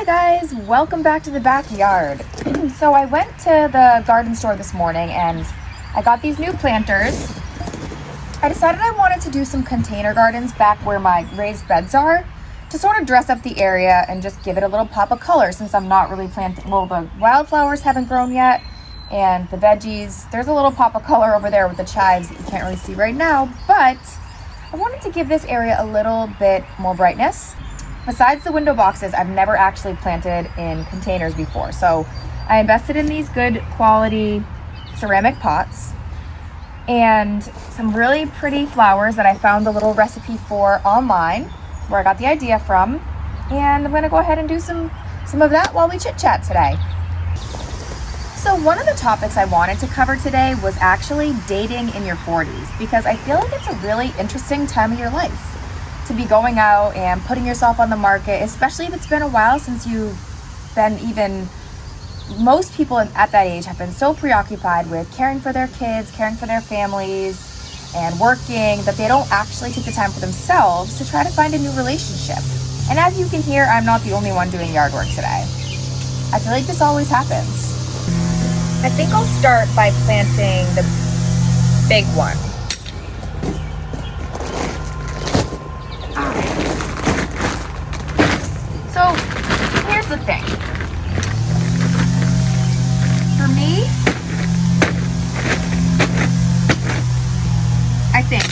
Guys, welcome back to the backyard. So I went to the garden store this morning and I got these new planters. I decided I wanted to do some container gardens back where my raised beds are to sort of dress up the area and just give it a little pop of color since I'm not really planting, well, the wildflowers haven't grown yet and the veggies, there's a little pop of color over there with the chives that you can't really see right now, but I wanted to give this area a little bit more brightness. Besides the window boxes, I've never actually planted in containers before. So I invested in these good quality ceramic pots and some really pretty flowers that I found a little recipe for online where I got the idea from. And I'm gonna go ahead and do some of that while we chit chat today. So one of the topics I wanted to cover today was actually dating in your 40s because I feel like it's a really interesting time of your life to be going out and putting yourself on the market, especially if it's been a while since you've been even, most people at that age have been so preoccupied with caring for their kids, caring for their families, and working that they don't actually take the time for themselves to try to find a new relationship. And as you can hear, I'm not the only one doing yard work today. I feel like this always happens. I think I'll start by planting the big one. So here's the thing. For me, I think,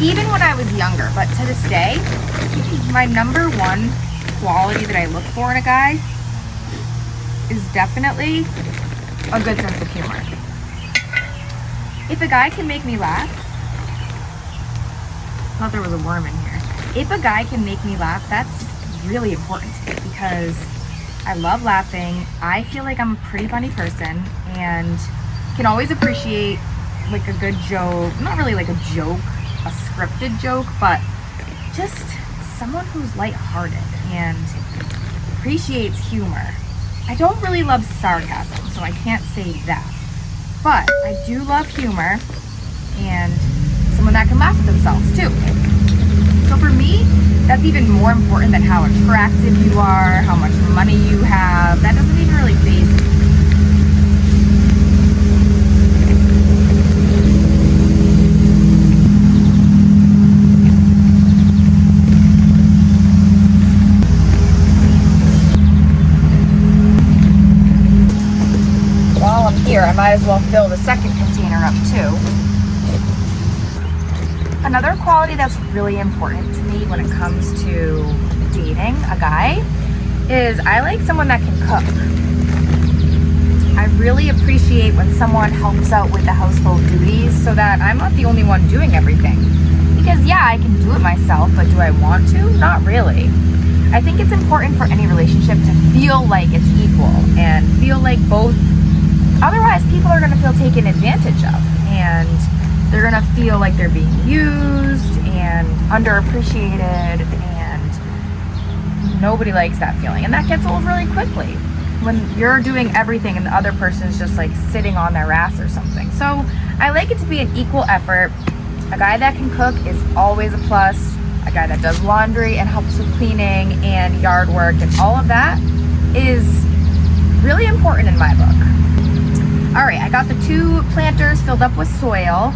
even when I was younger, but to this day, my number one quality that I look for in a guy is definitely a good sense of humor. If a guy can make me laugh, I thought there was a worm in here. If a guy can make me laugh, that's really important to me because I love laughing. I feel like I'm a pretty funny person and can always appreciate like a good joke. Not really like a joke, a scripted joke, but just someone who's lighthearted and appreciates humor. I don't really love sarcasm, so I can't say that. But I do love humor and someone that can laugh at themselves too. So for me, that's even more important than how attractive you are, how much money you have. That doesn't even really faze me. While I'm here, I might as well fill the second container up too. Another quality that's really important to me when it comes to dating a guy is I like someone that can cook. I really appreciate when someone helps out with the household duties so that I'm not the only one doing everything. Because yeah, I can do it myself, but do I want to? Not really. I think it's important for any relationship to feel like it's equal and feel like both, otherwise people are gonna feel taken advantage of and they're gonna feel like they're being used and underappreciated, and nobody likes that feeling. And that gets old really quickly when you're doing everything and the other person's just like sitting on their ass or something. So I like it to be an equal effort. A guy that can cook is always a plus. A guy that does laundry and helps with cleaning and yard work and all of that is really important in my book. All right, I got the 2 planters filled up with soil.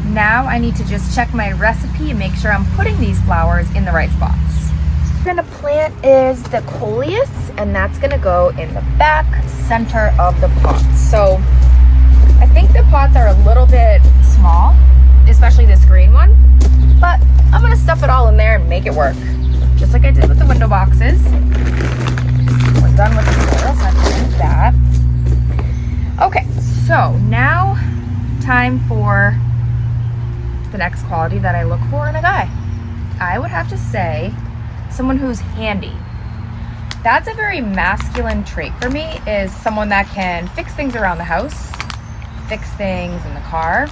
Now I need to just check my recipe and make sure I'm putting these flowers in the right spots. What I'm gonna plant is the coleus, and that's gonna go in the back center of the pots. So I think the pots are a little bit small, especially this green one, but I'm gonna stuff it all in there and make it work, just like I did with the window boxes. We're done with the soil, so I have to do that. Okay, so now time for the next quality that I look for in a guy. I would have to say someone who's handy. That's a very masculine trait for me, is someone that can fix things around the house, fix things in the car,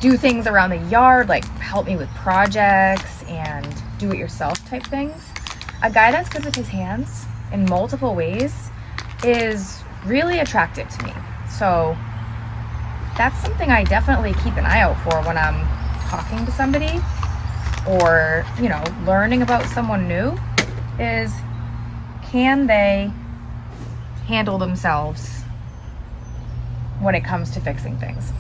do things around the yard, like help me with projects and do it yourself type things. A guy that's good with his hands in multiple ways is really attractive to me. So that's something I definitely keep an eye out for when I'm talking to somebody. or, you know, learning about someone new is, can they handle themselves when it comes to fixing things?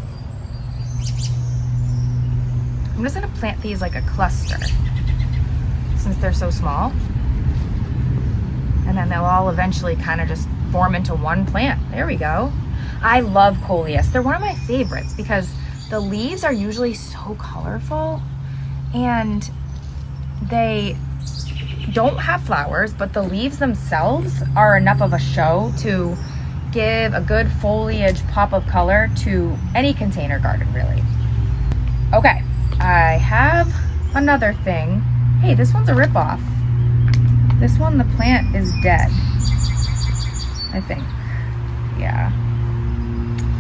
I'm just gonna plant these like a cluster since they're so small. And then they'll all eventually kind of just form into one plant. There we go. I love coleus. They're one of my favorites because the leaves are usually so colorful and they don't have flowers, but the leaves themselves are enough of a show to give a good foliage pop of color to any container garden, really. Okay, I have another thing. Hey, this one's a ripoff. This one, the plant is dead, I think. Yeah,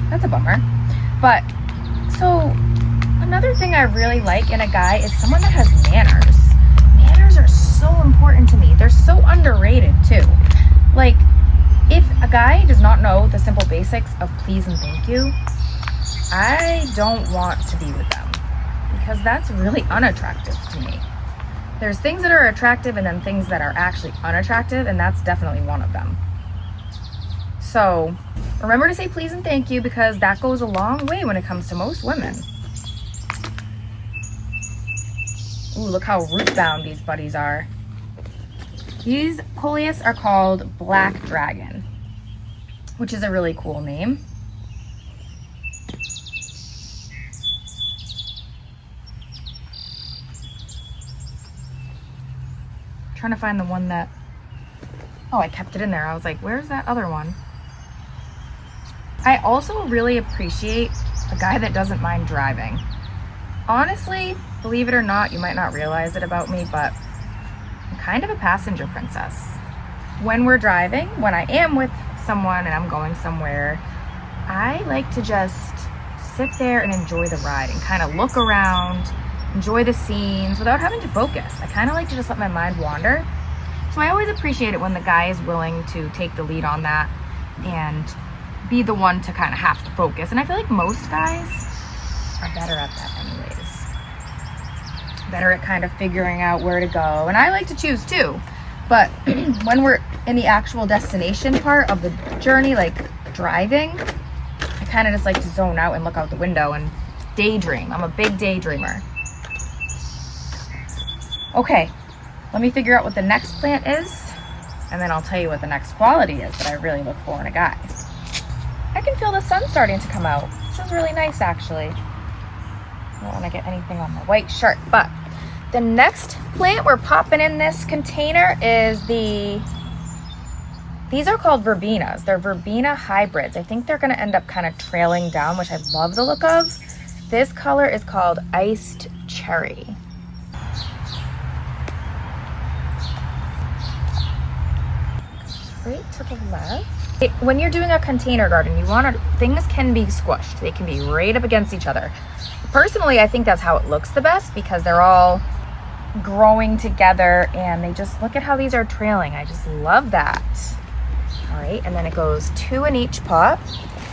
that's a bummer. But so another thing I really like in a guy is someone that has manners. Manners are so important to me. They're so underrated too. Like, if a guy does not know the simple basics of please and thank you, I don't want to be with them because that's really unattractive to me. There's things that are attractive and then things that are actually unattractive, and that's definitely one of them. So remember to say please and thank you because that goes a long way when it comes to most women. Ooh, look how root bound these buddies are. These coleus are called Black Dragon, which is a really cool name. Trying to find the one that, oh, I kept it in there. I was like, where's that other one? I also really appreciate a guy that doesn't mind driving. Honestly, believe it or not, you might not realize it about me, but I'm kind of a passenger princess. When we're driving, when I am with someone and I'm going somewhere, I like to just sit there and enjoy the ride and kind of look around, enjoy the scenes without having to focus. I kind of like to just let my mind wander. So I always appreciate it when the guy is willing to take the lead on that and be the one to kind of have to focus. And I feel like most guys are better at that anyways. Better at kind of figuring out where to go. And I like to choose too. But when we're in the actual destination part of the journey, like driving, I kind of just like to zone out and look out the window and daydream. I'm a big daydreamer. Okay, let me figure out what the next plant is, and then I'll tell you what the next quality is that I really look for in a guy. I can feel the sun starting to come out. This is really nice, actually. I don't want to get anything on my white shirt, but the next plant we're popping in this container is these are called verbenas. They're verbena hybrids. I think they're going to end up kind of trailing down, which I love the look of. This color is called iced cherry. Straight to the left. When you're doing a container garden, things can be squished. They can be right up against each other. Personally, I think that's how it looks the best because they're all growing together and they just, look at how these are trailing. I just love that. All right, and then it goes 2 in each pot.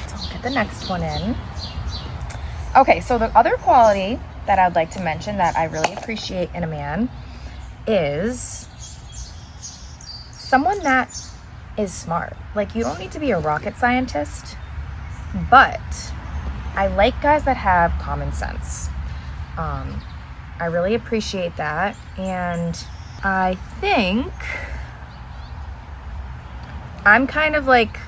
So I'll get the next one in. Okay, so the other quality that I'd like to mention that I really appreciate in a man is someone that is smart. Like, you don't need to be a rocket scientist, but I like guys that have common sense. I really appreciate that, and I think I'm kind of like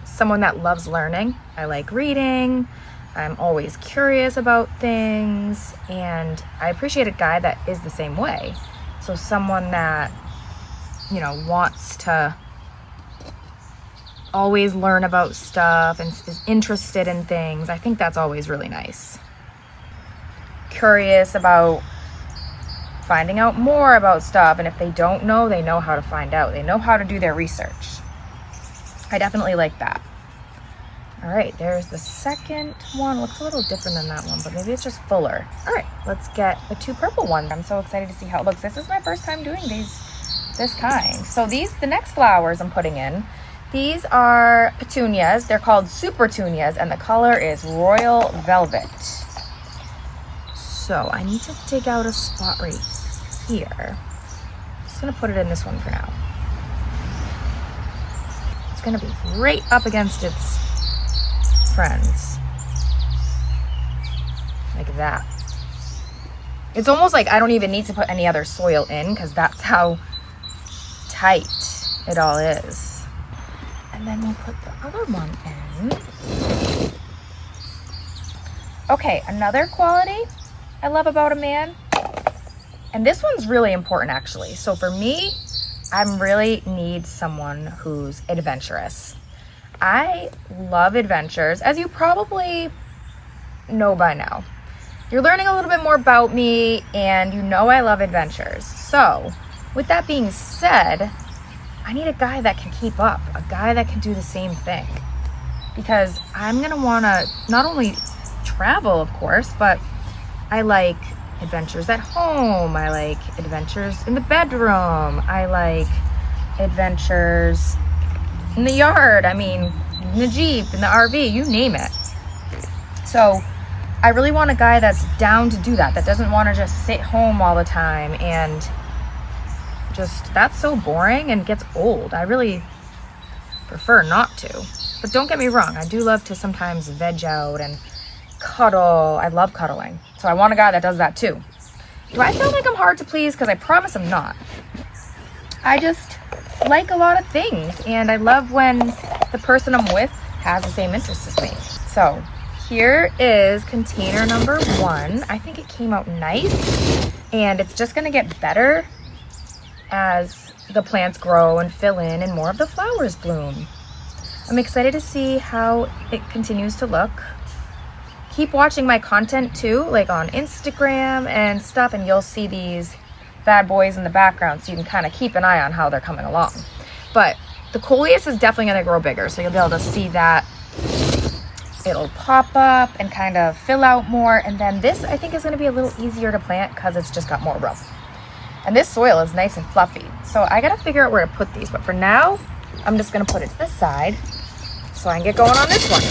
someone that loves learning. I like reading. I'm always curious about things, and I appreciate a guy that is the same way. So someone that, you know, wants to always learn about stuff and is interested in things. I think that's always really nice. Curious about finding out more about stuff, and if they don't know, they know how to find out. They know how to do their research. I definitely like that. All right, there's the second one. Looks a little different than that one, but maybe it's just fuller. All right, let's get the 2 purple ones. I'm so excited to see how it looks. This is my first time doing this kind. So the next flowers I'm putting in, these are petunias. They're called super petunias, and the color is royal velvet. So I need to dig out a spot right here. I'm just gonna put it in this one for now. It's gonna be right up against its friends. Like that. It's almost like I don't even need to put any other soil in because that's how tight it all is. And then we'll put the other one in. Okay, another quality I love about a man, and this one's really important actually. So for me, I really need someone who's adventurous. I love adventures, as you probably know by now. You're learning a little bit more about me, and you know I love adventures. So with that being said, I need a guy that can keep up, a guy that can do the same thing, because I'm gonna wanna not only travel, of course, but I like adventures at home. I like adventures in the bedroom. I like adventures in the yard. I mean, in the Jeep, in the RV, you name it. So I really want a guy that's down to do that doesn't want to just sit home all the time, and just, that's so boring and gets old. I really prefer not to. But don't get me wrong, I do love to sometimes veg out and cuddle. I love cuddling. So I want a guy that does that too. Do I sound like I'm hard to please? Because I promise I'm not. I just like a lot of things, and I love when the person I'm with has the same interests as me. So here is container number 1. I think it came out nice, and it's just gonna get better as the plants grow and fill in and more of the flowers bloom. I'm excited to see how it continues to look. Keep watching my content too, like on Instagram and stuff, and you'll see these bad boys in the background, so you can kind of keep an eye on how they're coming along. But the coleus is definitely going to grow bigger, so you'll be able to see that it'll pop up and kind of fill out more. And then this, I think, is going to be a little easier to plant because it's just got more room. And this soil is nice and fluffy, so I got to figure out where to put these. But for now, I'm just going to put it to the side so I can get going on this one.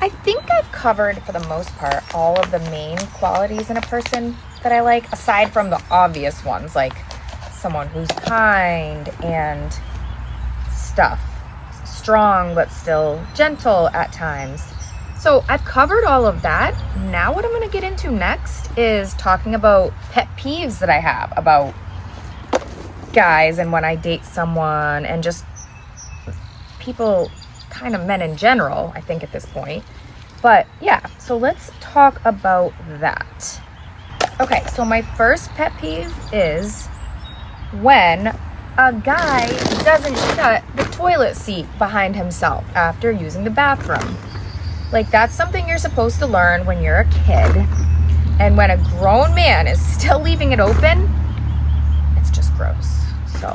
I think I've covered, for the most part, all of the main qualities in a person that I like, aside from the obvious ones, like someone who's kind and stuff. Strong, but still gentle at times. So I've covered all of that. Now what I'm going to get into next is talking about pet peeves that I have about guys and when I date someone, and just people, kind of men in general, I think, at this point. But yeah, so let's talk about that. Okay, so my first pet peeve is when a guy doesn't shut the toilet seat behind himself after using the bathroom. Like, that's something you're supposed to learn when you're a kid. And when a grown man is still leaving it open, it's just gross. So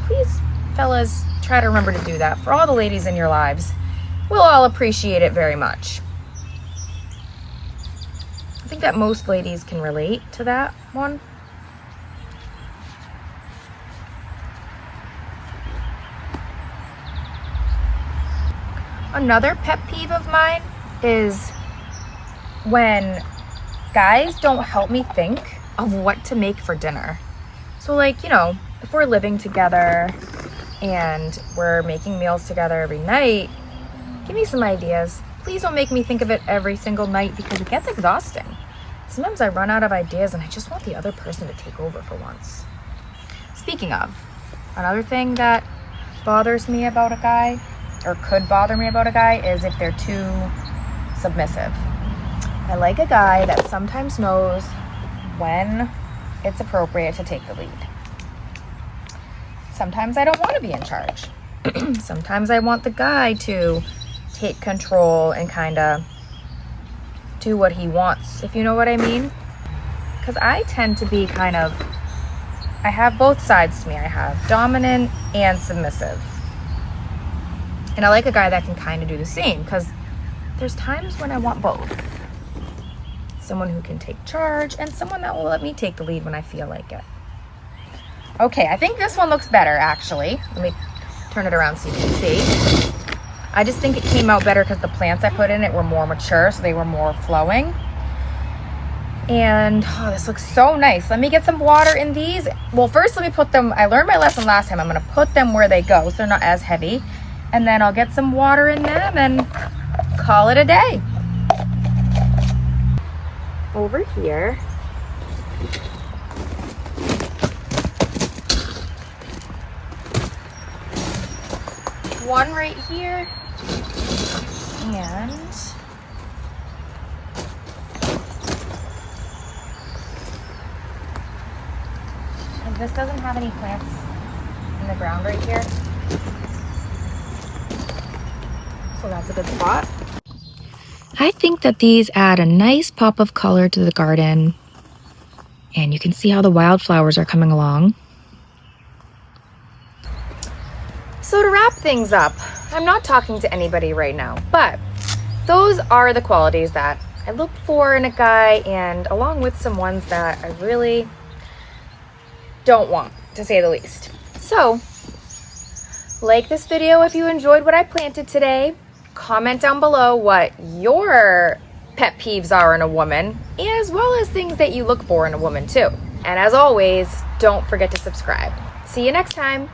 please, fellas, try to remember to do that. For all the ladies in your lives, we'll all appreciate it very much. I think that most ladies can relate to that one. Another pet peeve of mine is when guys don't help me think of what to make for dinner. So, like, you know, if we're living together and we're making meals together every night, give me some ideas. Please don't make me think of it every single night, because it gets exhausting. Sometimes I run out of ideas and I just want the other person to take over for once. Speaking of, another thing that bothers me about a guy, or could bother me about a guy, is if they're too submissive. I like a guy that sometimes knows when it's appropriate to take the lead. Sometimes I don't want to be in charge. Sometimes I want the guy to take control and kind of do what he wants, if you know what I mean. Because I tend to be kind of, I have both sides to me. I have dominant and submissive. And I like a guy that can kind of do the same, because there's times when I want both. Someone who can take charge, and someone that will let me take the lead when I feel like it. Okay, I think this one looks better, actually. Let me turn it around so you can see. I just think it came out better because the plants I put in it were more mature, so they were more flowing. And oh, this looks so nice. Let me get some water in these. Well, first let me put them, I learned my lesson last time. I'm gonna put them where they go so they're not as heavy. And then I'll get some water in them and call it a day. Over here, one right here, and this doesn't have any plants in the ground right here, so that's a good spot. I think that these add a nice pop of color to the garden, and you can see how the wildflowers are coming along. So to wrap things up, I'm not talking to anybody right now, but those are the qualities that I look for in a guy, and along with some ones that I really don't want, to say the least. So, like this video if you enjoyed what I planted today. Comment down below what your pet peeves are in a woman, as well as things that you look for in a woman too. And as always, don't forget to subscribe. See you next time.